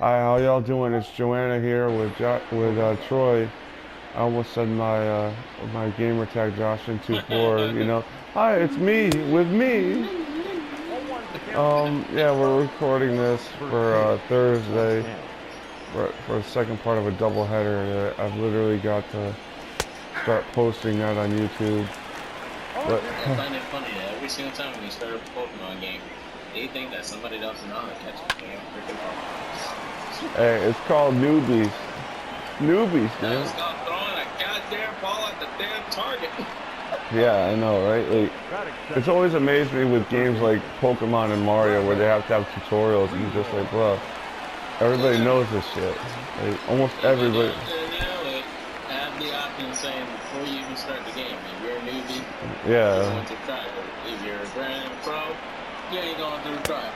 Hi, how y'all doing? It's Joanna here with Troy. I almost said my gamer tag Josh in 24. Hi, it's me with me. Yeah, we're recording this for Thursday for the second part of a doubleheader. I've literally got to start posting that on YouTube. But I find it funny that every single time when you start a Pokemon game, they think that somebody doesn't know how to catch a damn freaking Pokemon. hey, it's called newbies. Newbies, Now man. it's called throwing a goddamn ball at the damn target. Yeah, I know, right? Like, it's always amazed me with games like Pokemon and Mario where they have to have tutorials and you're just like, bro, everybody knows this shit. Like, almost everybody. Now have the option saying before you even start the game, if you're a newbie, Yeah. you're going to try. If you're a grand pro, you ain't going to try.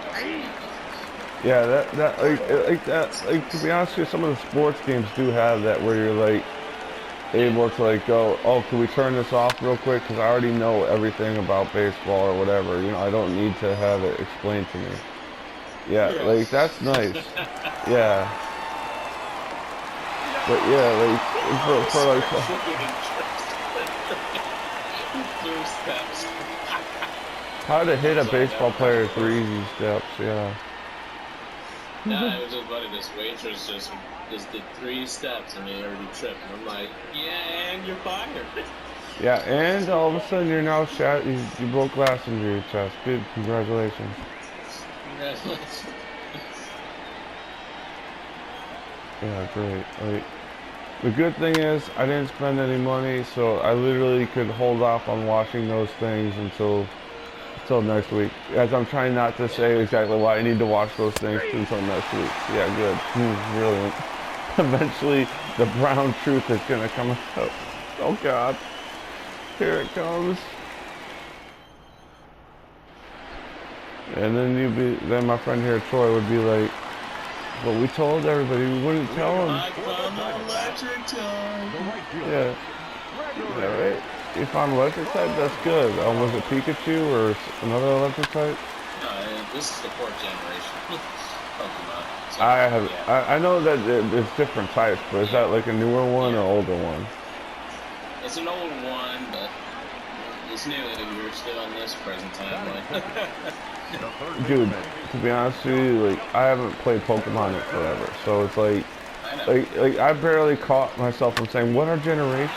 Yeah, like to be honest with you, some of the sports games do have that where you're like able to like go, oh, can we turn this off real quick? Because I already know everything about baseball or whatever. I don't need to have it explained to me. Yeah, like that's nice. Yeah. But yeah, like for like how to hit a baseball player 3 easy steps. Yeah. Nah, it was just funny. This waitress just did 3 steps and they already tripped. And I'm like, yeah, and you're fired. Yeah, and all of a sudden you're now shot. You broke glass into your chest. Good, congratulations. Congratulations. Yeah, great. Like, the good thing is I didn't spend any money, so I literally could hold off on watching those things until next week. As I'm trying not to say exactly why I need to watch those things until next week. Yeah, good. Brilliant. Eventually, the brown truth is gonna come out. Oh God, here it comes. And then my friend here, Troy, would be like, "But we told everybody we wouldn't tell them." Yeah. Yeah, right. You found an electric type? That's good. Was it Pikachu or another electric type? No, this is the 4th generation Pokemon. So, I know that it's different types, but is that like a newer one or older one? It's an old one, but it's new if you're still in this present time. Like, dude, to be honest with you, like I haven't played Pokemon in forever, so it's like I barely caught myself from saying what are generations?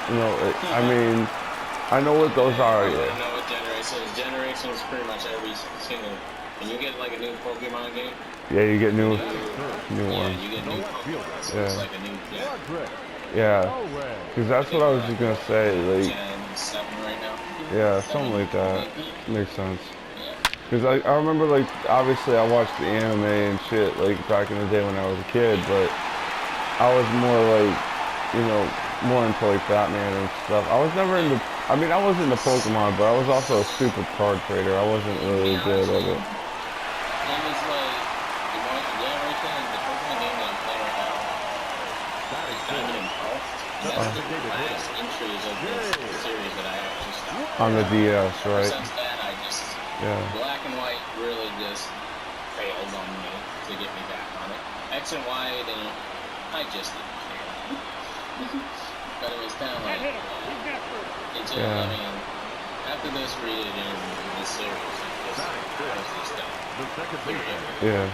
I mean, I know what those are. I Yeah. know what generation is. Generation is pretty much every single. When you get like a new Pokemon game. Yeah, you get new Yeah, ones. you get new Pokemon. So it's like a new. Yeah, because that's what I was just gonna say. Like, Gen 7 right now. yeah, something like that makes sense. Because I remember, like, obviously I watched the anime and shit, like, back in the day when I was a kid, but I was more, like, more into, like, Batman and stuff. I was never into, I mean, I was into Pokemon, but I was also a stupid card trader. I wasn't really good at it. And it's like, the Pokemon game that I'm playing right now, Diamond and Pearl, that's the last entries of this series that I actually stopped. On the DS, Ever right? since then, Black and White really just failed on me to get me back on it. X and Y, I just didn't care. But it was kind of like, I mean, after this reading this series, it was just done. Yeah.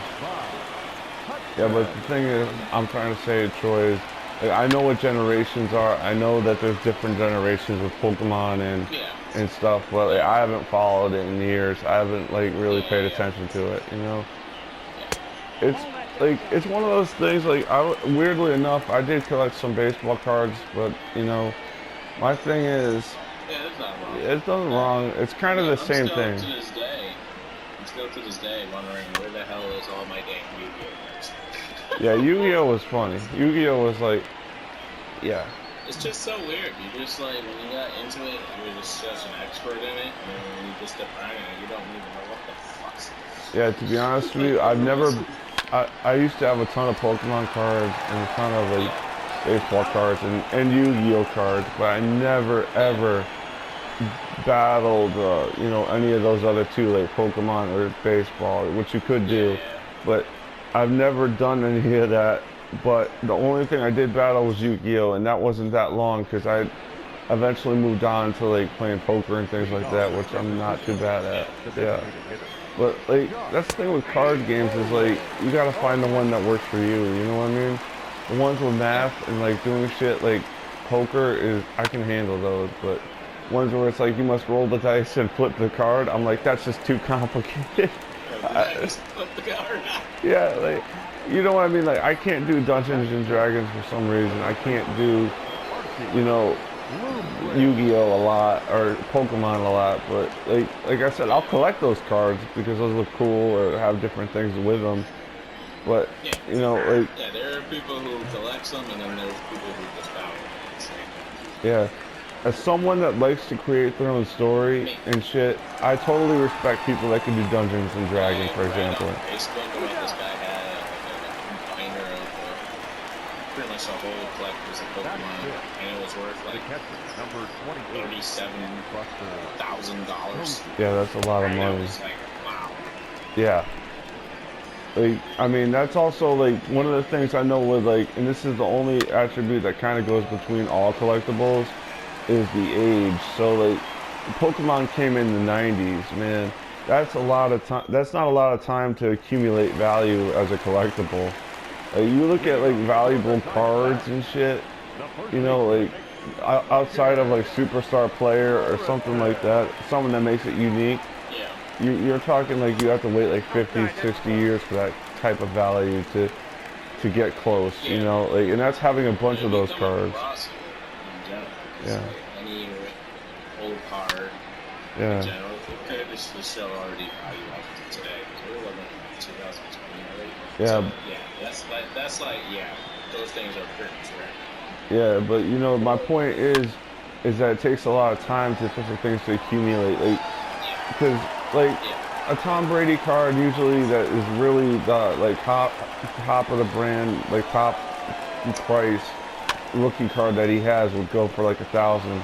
Yeah, but the thing is, I'm trying to say, Troy, is like, I know what generations are. I know that there's different generations of Pokemon and stuff, but like, I haven't followed it in years. I haven't like really paid attention to it. It's like it's one of those things. Like weirdly enough, I did collect some baseball cards, but my thing is, it's not wrong. It's nothing wrong. It's kind of the same thing. I'm still to this day wondering where the hell is all my dang Yu-Gi-Oh cards. Yeah, Yu-Gi-Oh was funny. Yu-Gi-Oh was like, yeah. It's just so weird. You just like when you got into it, you're just such an expert in it, and when you just start playing it, you don't even know what the fuck's. Yeah, to be honest with you, I used to have a ton of Pokemon cards and a ton of like baseball cards and Yu-Gi-Oh cards, but I never ever battled, any of those other two, like Pokemon or baseball, which you could do, but I've never done any of that, but the only thing I did battle was Yu-Gi-Oh, and that wasn't that long because I eventually moved on to like playing poker and things like that, which I'm not too bad at. Yeah. But like that's the thing with card games is like you gotta find the one that works for you. You know what I mean? The ones with math and like doing shit like poker is I can handle those, but ones where it's like you must roll the dice and flip the card, I'm like that's just too complicated. Just flip the card. Yeah, like you know what I mean? Like I can't do Dungeons and Dragons for some reason. I can't do, you know, Yu-Gi-Oh a lot or Pokemon a lot, but like I said, I'll collect those cards because those look cool or have different things with them. But you know, like there are people who collect them, and then there's people who just battle them. Yeah, as someone that likes to create their own story and shit, I totally respect people that can do Dungeons and Dragons, for example. Facebook about this guy had a binder of pretty much a whole collector's of Pokemon, and it was worth like $37,000. Yeah, that's a lot of money. I was like, wow. Yeah. Like, I mean, that's also like one of the things I know with like, and this is the only attribute that kind of goes between all collectibles, is the age. So like, Pokemon came in the 90s, man. That's a lot of time. That's not a lot of time to accumulate value as a collectible. You look at like valuable cards and shit, you know, like outside of like Superstar Player or something like that, something that makes it unique. You're talking like you have to wait like 50, 60 years for that type of value to get close, you know, like, and that's having a bunch of those cards. Yeah. Any old card in general, this is still already value up today. So we're looking at 2020 already. Yeah. So, that's like those things are pretty rare. Yeah, but you know, my point is that it takes a lot of time for things to accumulate, like, because like a Tom Brady card usually that is really the like top of the brand, like top price rookie card that he has would go for like $1,000.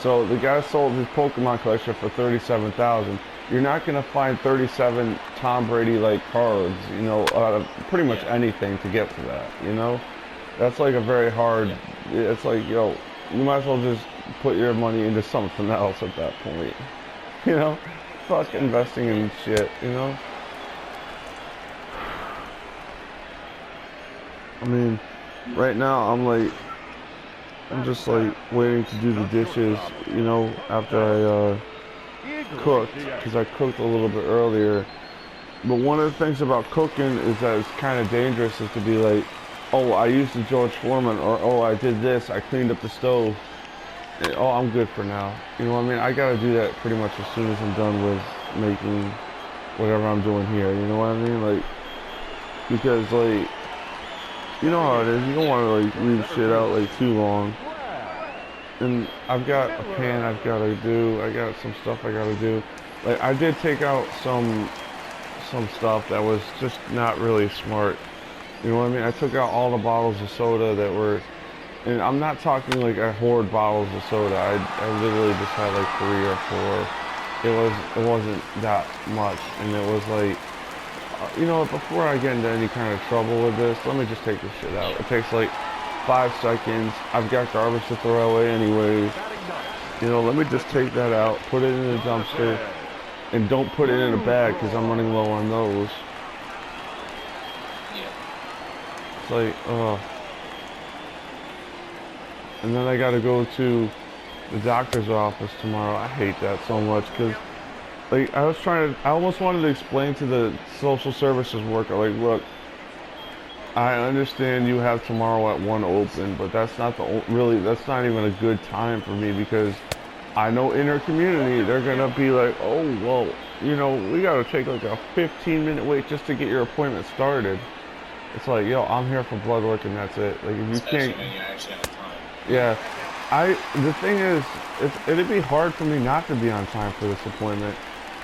So the guy sold his Pokemon collection for $37,000. You're not gonna find 37 Tom Brady like cards, you know, out of pretty much anything to get to that, you know. That's like a very hard. It's like, yo, you might as well just put your money into something else at that point, you know. Fuck investing in shit, you know. I mean, right now I'm just like waiting to do the dishes, you know, after I cooked, because I cooked a little bit earlier. But one of the things about cooking is that it's kind of dangerous, is to be like, oh, I used the George Foreman, or oh, I did this, I cleaned up the stove. Oh, I'm good for now. You know what I mean? I gotta do that pretty much as soon as I'm done with making whatever I'm doing here. You know what I mean? Like, because like, you know how it is. You don't want to like leave shit out like too long. And I've got a pan I've got to do. I got some stuff I got to do. Like, I did take out some stuff that was just not really smart. You know what I mean? I took out all the bottles of soda that were. And I'm not talking like I hoard bottles of soda. I literally just had like 3 or 4. It wasn't that much, and it was like, you know, before I get into any kind of trouble with this, let me just take this shit out. It takes like 5 seconds. I've got garbage to throw away anyways. You know, let me just take that out, put it in the dumpster, and don't put it in a bag because I'm running low on those. It's like, and then I gotta go to the doctor's office tomorrow. I hate that so much because, like, I almost wanted to explain to the social services worker, like, look, I understand you have tomorrow at 1 open, but that's not that's not even a good time for me, because I know in our community, they're gonna be like, oh, well, you know, we gotta take like a 15-minute wait just to get your appointment started. It's like, yo, I'm here for blood work and that's it. Like, if you can't. When you actually have time. Yeah, the thing is, it'd be hard for me not to be on time for this appointment,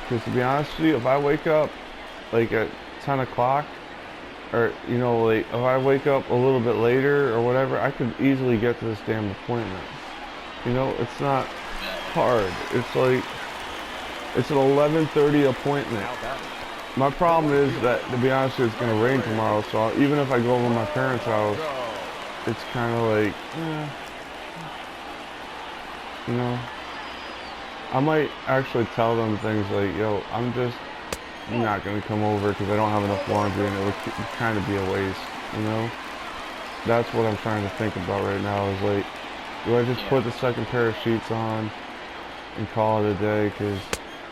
because to be honest with you, if I wake up like at 10 o'clock, or, you know, like if I wake up a little bit later or whatever, I could easily get to this damn appointment. You know, it's not hard. It's like, it's an 11:30 appointment. My problem is that, to be honest, it's gonna rain tomorrow. So even if I go over to my parents' house, it's kind of like, you know, I might actually tell them things like, yo, I'm just not gonna come over because I don't have enough laundry, and it would kind of be a waste, you know. That's what I'm trying to think about right now. Is like, do I just put the second pair of sheets on and call it a day? Because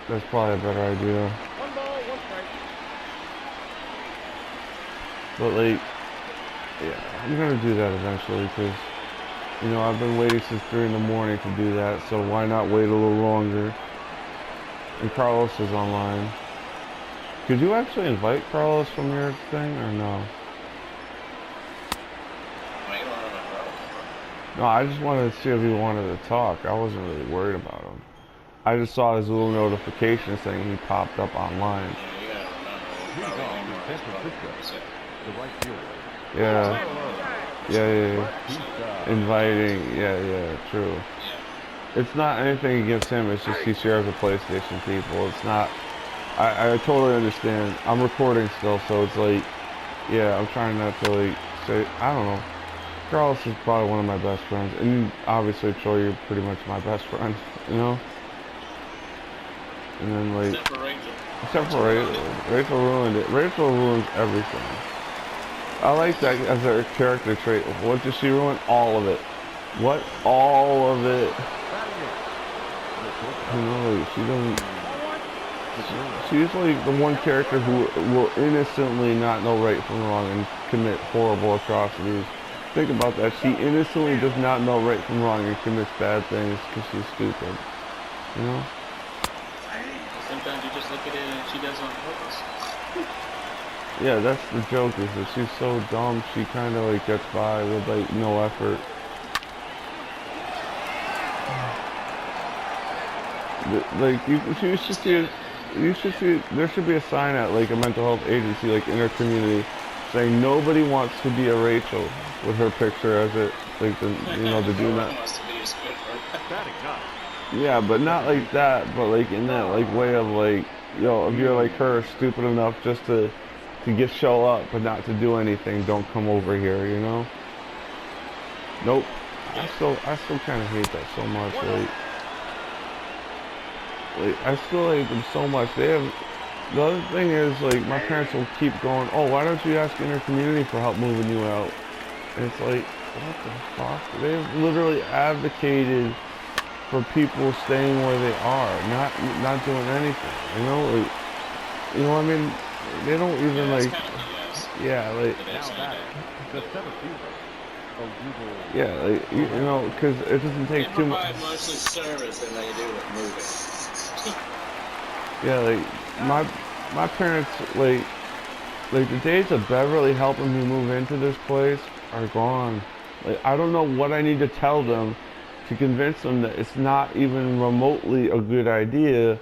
that's probably a better idea. One ball, one strike. But like, yeah, I'm gonna do that eventually because, you know, I've been waiting since 3 in the morning to do that. So why not wait a little longer? And Carlos is online. Could you actually invite Carlos from your thing or no? No, I just wanted to see if he wanted to talk. I wasn't really worried about him. I just saw his little notification saying he popped up online. Yeah. Inviting. Yeah, true. It's not anything against him. It's just he shares a PlayStation, people. It's not... I totally understand. I'm recording still, so it's like... Yeah, I'm trying not to, like, say... I don't know. Carlos is probably one of my best friends, and obviously Troy, you're pretty much my best friend, you know? And then like... Except for Rachel. Rachel ruined it. Rachel ruins everything. I like that as a character trait. What does she ruin? All of it. What? All of it. You know, like, she doesn't... She's like the one character who will innocently not know right from wrong and commit horrible atrocities. Think about that. She innocently does not know right from wrong and commits bad things because she's stupid. You know? Sometimes you just look at it and she does it on purpose. Yeah, that's the joke, is that she's so dumb, she kind of like gets by with like no effort. Like, you should see, there should be a sign at like a mental health agency, like in our community, saying nobody wants to be a Rachel with her picture as it, like, the, you know, the do not. Yeah, but not like that, but like in that like way of like, yo, if you're like her, stupid enough just to show up but not to do anything, don't come over here, you know? Nope. I still kind of hate that so much. Like I still hate them so much. They have. The other thing is, like, my parents will keep going, oh, why don't you ask inner community for help moving you out? And it's like, what the fuck? They've literally advocated for people staying where they are, not doing anything. You know, like, you know what I mean? They don't even like, yeah, like, yeah, like, you know, because it doesn't take too much. Mostly service than they do with moving. Yeah, like my parents, like the days of Beverly helping me move into this place are gone. Like, I don't know what I need to tell them to convince them that it's not even remotely a good idea.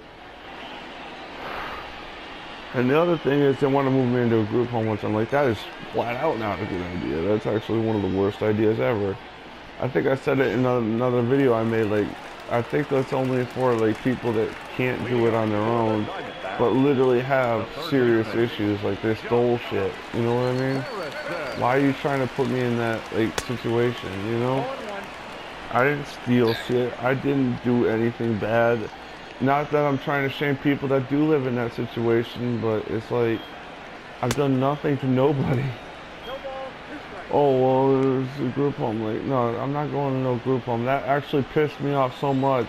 And the other thing is, they want to move me into a group home, which I'm like, that is flat out not a good idea. That's actually one of the worst ideas ever. I think I said it in another video I made, like, I think that's only for like people that can't do it on their own, but literally have serious issues, like they stole shit. You know what I mean? Why are you trying to put me in that like situation? You know? I didn't steal shit. I didn't do anything bad. Not that I'm trying to shame people that do live in that situation, but it's like I've done nothing to nobody. Oh, well, there's a group home. Like, no, I'm not going to no group home. That actually pissed me off so much,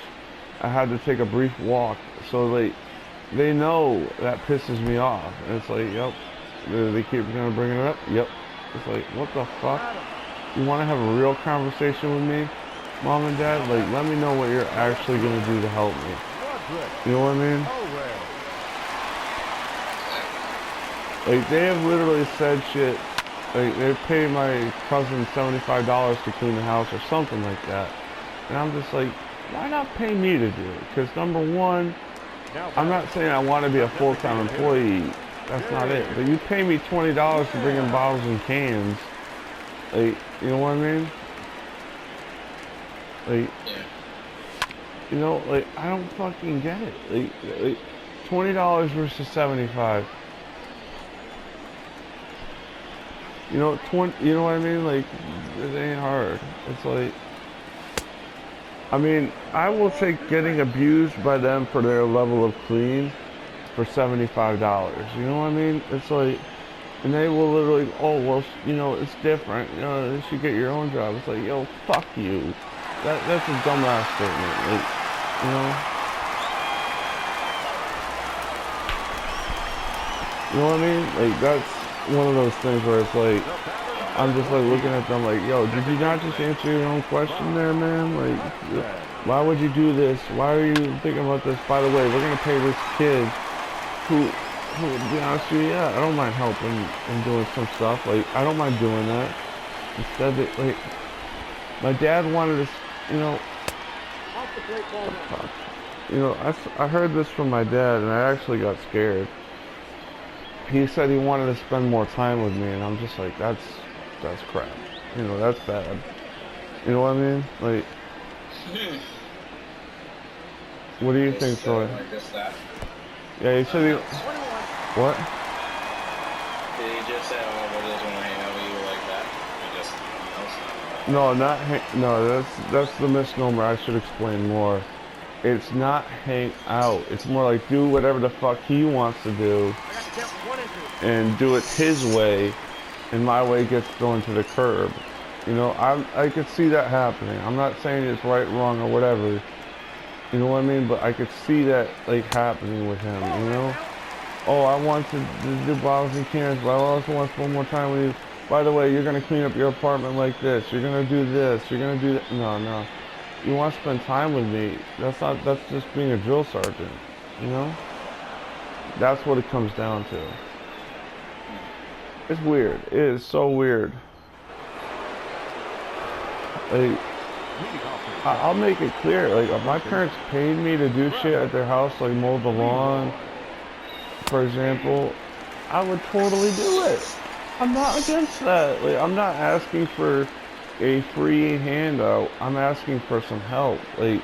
I had to take a brief walk. So, like, they know that pisses me off. And it's like, yep. They keep going to bring it up. Yep. It's like, what the fuck? You want to have a real conversation with me, Mom and Dad? Like, let me know what you're actually going to do to help me. You know what I mean? Like, they have literally said shit. Like, they pay my cousin $75 to clean the house or something like that. And I'm just like, why not pay me to do it? Because number one, I'm not saying I want to be a full-time employee. That's not it. But you pay me $20 to bring in bottles and cans. Like, you know what I mean? Like, you know, like, I don't fucking get it. Like $20 versus $75. You know, you know what I mean? Like, it ain't hard. It's like, I mean, I will take getting abused by them for their level of clean for $75. You know what I mean? It's like, and they will literally, oh, well, you know, it's different. You know, you should get your own job. It's like, yo, fuck you. That's a dumbass statement. Like, you know? You know what I mean? Like, that's one of those things where it's like, I'm just like looking at them like, yo, did you not just answer your own question there, man? Like, why would you do this? Why are you thinking about this? By the way, we're gonna pay this kid who, to be honest with you, yeah, I don't mind helping and doing some stuff. Like, I don't mind doing that. Instead, like, my dad wanted to, you know, I heard this from my dad, and I actually got scared. He said he wanted to spend more time with me, and I'm just like, that's crap. You know, that's bad. You know what I mean? Like, what do you think, Troy? Yeah, he said he... What? Did he just say, oh, what does want to hang out with you like that? Or just, no, no, that's the misnomer. I should explain more. It's not hang out. It's more like do whatever the fuck he wants to do and do it his way, and my way gets thrown to the curb. You know, I could see that happening. I'm not saying it's right, wrong, or whatever. You know what I mean? But I could see that, like, happening with him, you know? Oh, I want to do bottles and cans, but I also want to spend more time with you. By the way, you're going to clean up your apartment like this. You're going to do this. You're going to do that. No. You want to spend time with me. That's just being a drill sergeant, you know? That's what it comes down to. It's weird. It is so weird. Like, I'll make it clear. Like, if my parents paid me to do shit at their house, like mow the lawn, for example, I would totally do it. I'm not against that. Like, I'm not asking for a free handout. I'm asking for some help. Like,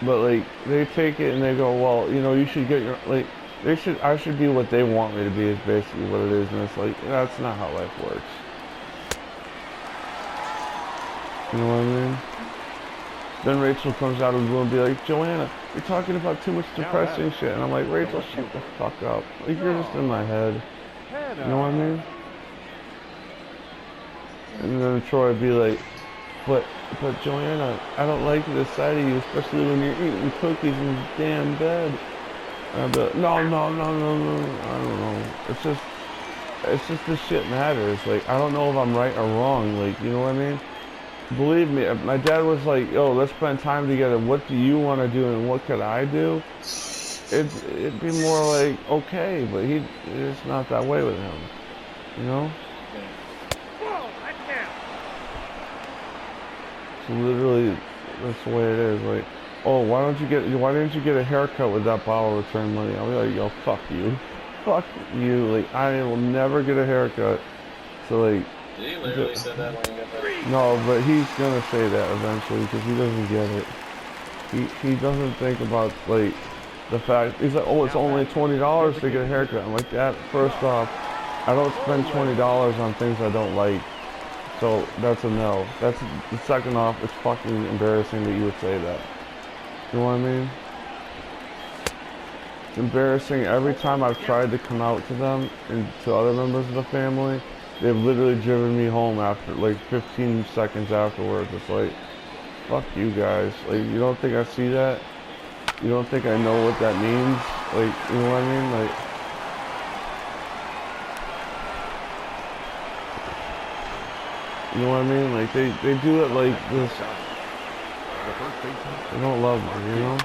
but like, they take it and they go, well, you know, you should get your, like, I should be what they want me to be is basically what it is, and it's like, that's not how life works. You know what I mean? Then Rachel comes out of the room and be like, Joanna, you're talking about too much depressing shit. And I'm like, Rachel, shut the fuck up. Like, you're just in my head. You know what I mean? And then Troy would be like, but Joanna, I don't like this side of you, especially when you're eating cookies in the damn bed. And I'd be like, no, I don't know. It's just this shit matters. Like, I don't know if I'm right or wrong. Like, you know what I mean? Believe me, if my dad was like, yo, let's spend time together. What do you want to do and what could I do? It'd be more like, okay, but it's not that way with him. You know? So literally, that's the way it is. Like, oh, why didn't you get a haircut with that bottle return money? I'll be like, yo, fuck you. Fuck you. Like, I will never get a haircut. So like, did he literally say that when you got that? No, but he's gonna say that eventually because he doesn't get it. He doesn't think about, like, the fact, he's like, oh, it's only $20 to get a haircut. I'm like, that, first off, I don't spend $20 on things I don't like. So that's a no. That's the second off, it's fucking embarrassing that you would say that. You know what I mean? It's embarrassing. Every time I've tried to come out to them and to other members of the family, they've literally driven me home after, like, 15 seconds afterwards. It's like, fuck you guys. Like, you don't think I see that? You don't think I know what that means? Like, you know what I mean? Like, you know what I mean? Like, they do it like this. They don't love me, you know?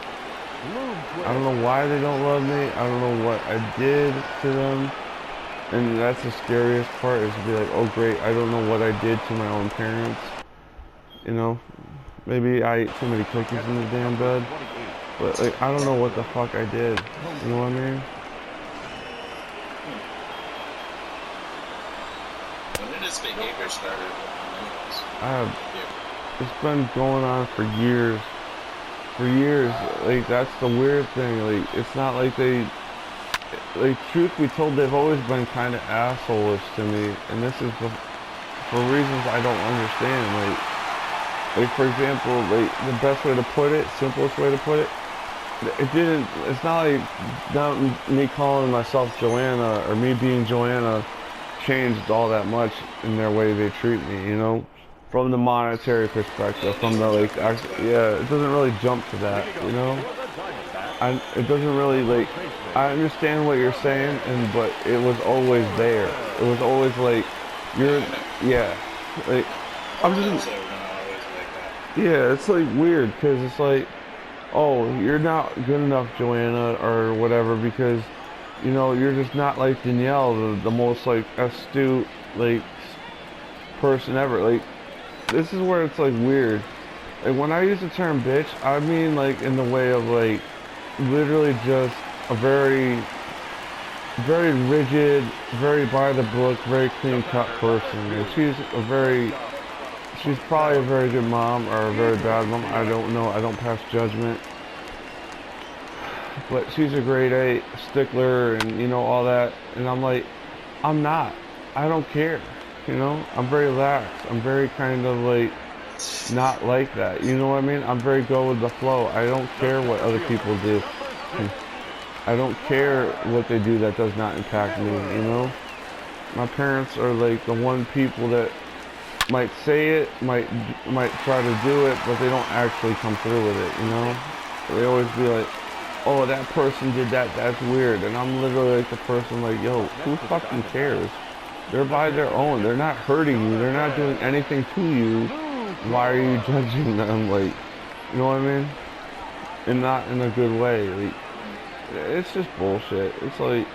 I don't know why they don't love me. I don't know what I did to them. And that's the scariest part, is to be like, oh great, I don't know what I did to my own parents. You know? Maybe I ate too many cookies in the damn bed. But like, I don't know what the fuck I did. You know what I mean? When did this behavior start? It's been going on for years. For years. Like, that's the weird thing. Like, it's not like they... like, truth be told, they've always been kind of assholeish to me, and this is for reasons I don't understand. Like for example, like the best way to put it, simplest way to put it, it's not like not me calling myself Joanna or me being Joanna changed all that much in their way they treat me, you know, from the monetary perspective, from the like, yeah, it doesn't really jump to that, you know. It doesn't really like. I understand what you're saying, but it was always there. It was always like, yeah, like, I'm just, yeah, it's like weird because it's like, oh, you're not good enough, Joanna, or whatever, because, you know, you're just not like Danielle, the most like astute like person ever. Like, this is where it's like weird. Like when I use the term bitch, I mean like in the way of like literally just a very, very rigid, very by the book, very clean cut person. And she's probably a very good mom or a very bad mom. I don't know. I don't pass judgment. But she's a grade A stickler and, you know, all that. And I'm like, I'm not. I don't care. You know, I'm very lax. I'm very kind of like not like that. You know what I mean? I'm very go with the flow. I don't care what other people do. I don't care what they do that does not impact me, you know? My parents are like the one people that might say it, might try to do it, but they don't actually come through with it, you know? They always be like, oh, that person did that, that's weird. And I'm literally like the person like, yo, who fucking cares? They're by their own. They're not hurting you. They're not doing anything to you. Why are you judging them? Like, you know what I mean? And not in a good way. Like, it's just bullshit. It's like,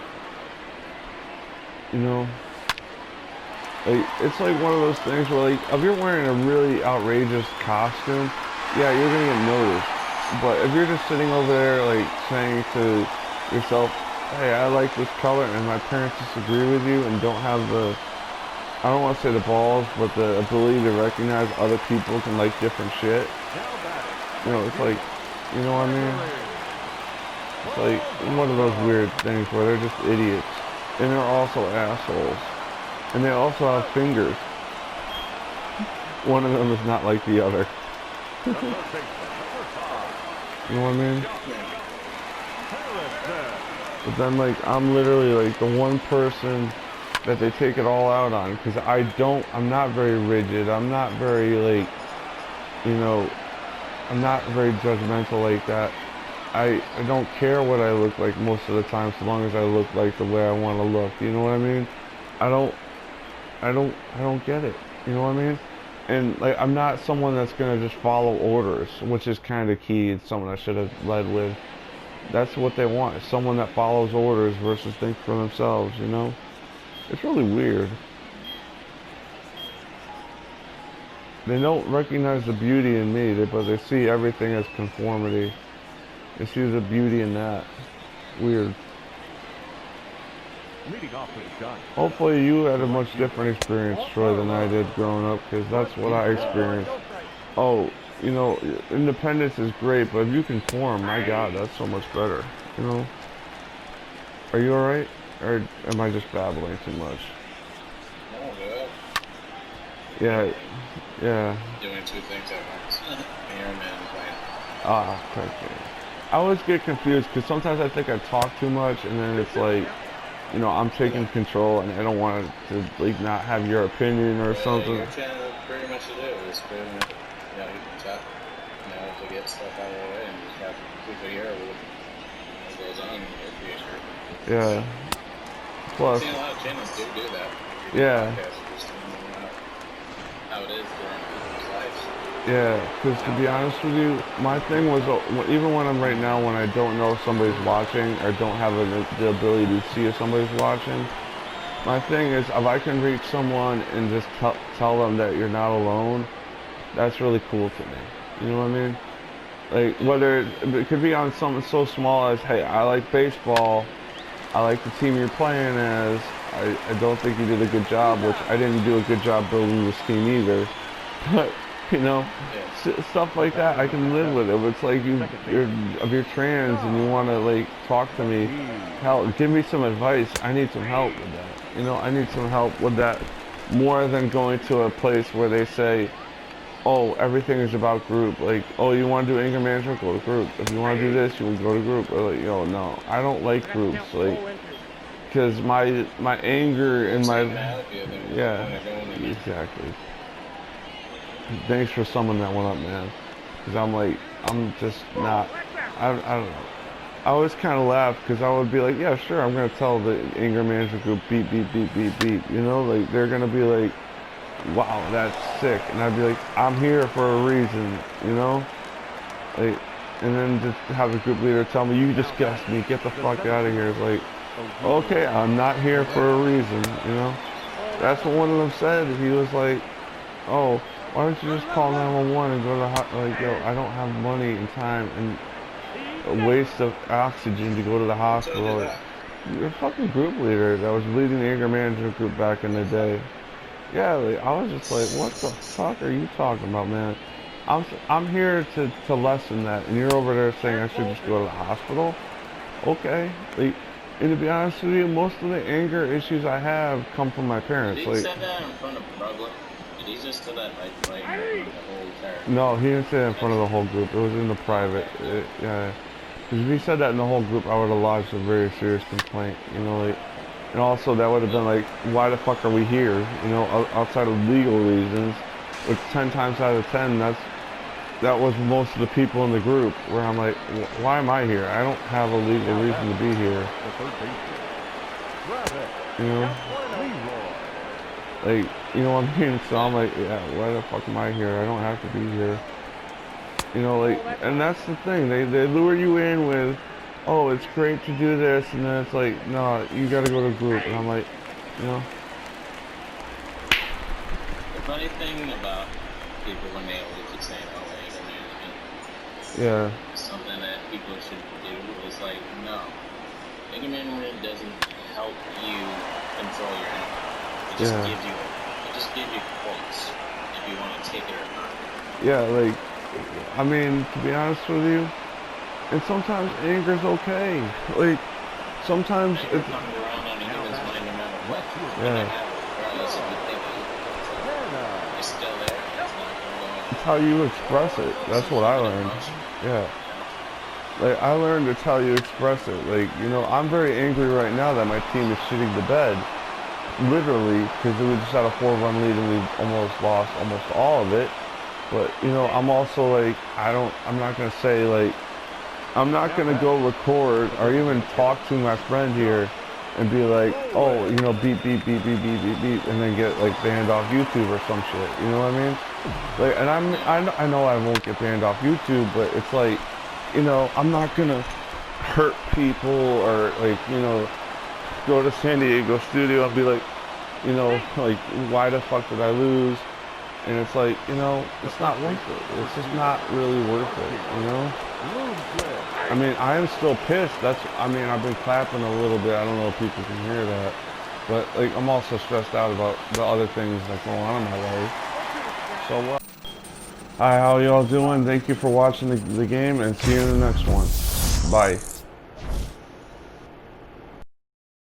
you know, like, it's like one of those things where, like, if you're wearing a really outrageous costume, yeah, you're gonna get noticed. But if you're just sitting over there, like, saying to yourself, hey, I like this color, and my parents disagree with you and don't have the, I don't want to say the balls, but the ability to recognize other people can like different shit. You know, it's like, you know what I mean? It's like one of those weird things where they're just idiots. And they're also assholes. And they also have fingers. One of them is not like the other. You know what I mean? But then, like, I'm literally like the one person that they take it all out on, because I'm not very rigid. I'm not very, like, you know, I'm not very judgmental like that. I don't care what I look like most of the time, so long as I look like the way I want to look. You know what I mean? I don't get it. You know what I mean? And like, I'm not someone that's gonna just follow orders, which is kind of key. It's someone I should have led with. That's what they want. Someone that follows orders versus think for themselves. You know? It's really weird. They don't recognize the beauty in me, but they see everything as conformity. They see the beauty in that. Weird. Hopefully you had a much different experience, Troy, than I did growing up, because that's what I experienced. Oh, you know, independence is great, but if you conform, my God, that's so much better. You know? Are you alright? Or am I just babbling too much? No, good. Yeah, yeah. Doing two things at once. Airman and playing. Ah, okay. I always get confused because sometimes I think I talk too much, and then it's like, you know, I'm taking control, and I don't want to like not have your opinion or something. You're trying to pretty much to do is pretty much, you know, you can chat, you know, to get stuff out of the way and just have people hear what goes on in your future. Yeah. Plus, I've seen a lot of channels do that. Yeah. Just how it is during people's lives. Yeah, because to be honest with you, my thing was, even when I'm right now, when I don't know if somebody's watching or don't have the ability to see if somebody's watching, my thing is, if I can reach someone and just tell them that you're not alone, that's really cool to me. You know what I mean? Like, whether it could be on something so small as, hey, I like baseball, I like the team you're playing as, I don't think you did a good job, which I didn't do a good job building this team either, but You know, stuff like that I can live with. If it's like you're trans and you want to like talk to me, hell, give me some advice. I need some help with that. You know, I need some help with that more than going to a place where they say, oh, everything is about group. Like, oh, you want to do anger management, go to group. If you want to do this, you would go to group. Or like, yo, no, I don't like groups. Like, because my anger and my, yeah, exactly. Thanks for summing that one up, man. Because I'm just not, I don't know. I always kind of laugh because I would be like, yeah, sure, I'm going to tell the anger management group, beep, beep, beep, beep, beep. You know, like, they're going to be like, wow, that's sick. And I'd be like, I'm here for a reason, you know? Like, and then just have the group leader tell me, you disgust me, get the fuck out of here. It's like, okay, I'm not here for a reason, you know? That's what one of them said. He was like, oh, why don't you just call 911 and go to the hospital? Like, yo, I don't have money and time and a waste of oxygen to go to the hospital. Like, you're a fucking group leader that was leading the anger management group back in the day. Yeah, like, I was just like, what the fuck are you talking about, man? I'm here to lessen that, and you're over there saying I should just go to the hospital? Okay. Like, and to be honest with you, most of the anger issues I have come from my parents. Did he like, say that in front of public? Did he just say that like in front of the whole entire? No, he didn't say that in front of the whole group. It was in the private. Yeah. Because if he said that in the whole group, I would have lodged a very serious complaint. You know, like, and also that would have been like, why the fuck are we here? You know, outside of legal reasons, which 10 times out of 10, that was most of the people in the group. Where I'm like, why am I here? I don't have a legal reason to be here. You know, like, you know what I mean? So I'm like, yeah, why the fuck am I here? I don't have to be here. You know, like, and that's the thing. They lure you in with, oh, it's great to do this, and then it's like, no, you gotta go to group. And I'm like, you know. The funny thing about people when they always keep saying, oh, anger management, Yeah. something that people should do is like, no. Anger management doesn't help you control your anger. It just gives you quotes if you want to take it or not. Yeah, like, I mean, to be honest with you, and sometimes anger's okay. Like, sometimes anger comes around on a human's mind no matter what. Yeah. Regardless if you think it's still there. It's not going to go away. It's how you express it. That's what I learned. Yeah. Like, I learned it's how you express it. Like, you know, I'm very angry right now that my team is shitting the bed. Literally, because we just had a 4-run lead and we almost lost almost all of it. But, you know, I'm also like, I'm not going to say, like, I'm not going to go record or even talk to my friend here and be like, oh, you know, beep, beep, beep, beep, beep, beep, beep, and then get, like, banned off YouTube or some shit. You know what I mean? Like, and I know I won't get banned off YouTube, but it's like, you know, I'm not going to hurt people or, like, you know, go to San Diego studio and be like, you know, like, why the fuck did I lose? And it's like, you know, it's not worth it. It's just not really worth it, you know? I mean, I am still pissed. I mean, I've been clapping a little bit. I don't know if people can hear that. But, like, I'm also stressed out about the other things that go on in my life. So what? Hi, how y'all doing? Thank you for watching the game, and see you in the next one. Bye.